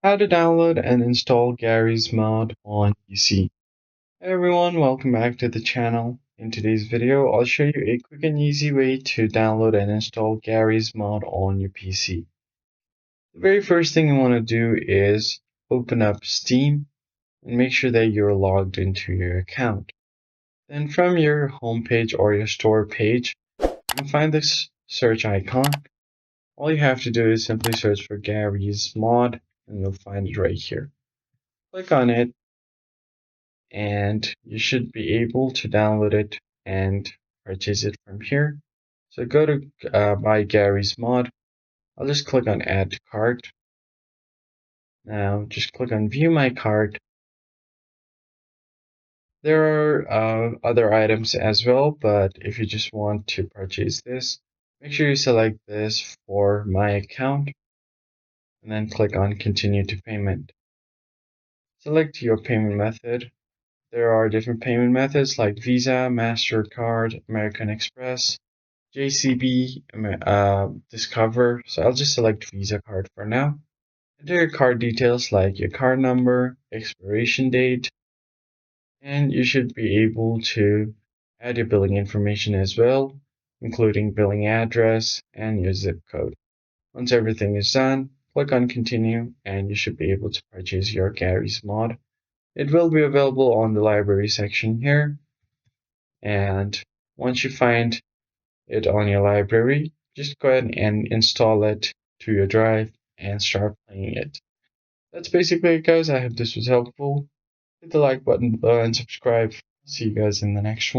How to download and install Garry's mod on PC. Hey everyone, welcome back to the channel. In today's video, I'll show you a quick and easy way to download and install Garry's mod on your PC. The very first thing you want to do is open up Steam and make sure that you're logged into your account. Then from your home page or your store page, you can find this search icon. All you have to do is simply search for Garry's mod and you'll find it right here. Click on it and you should be able to download it and purchase it from here. So go to buy Garry's mod. I'll just click on add to cart. Now just click on view my cart. There are other items as well, but if you just want to purchase this, make sure you select this for my account and then click on continue to payment. Select your payment method. There are different payment methods like Visa, Mastercard, American Express, JCB, Discover. So I'll just select Visa card for now. Enter your card details like your card number, expiration date, and you should be able to add your billing information as well, including billing address and your zip code. Once everything is done, click on continue and you should be able to purchase your Garry's mod. It will be available on the library section here, and once you find it on your library, just go ahead and install it to your drive and start playing it. That's basically it, guys. I hope this was helpful. Hit the like button below and subscribe. See you guys in the next one.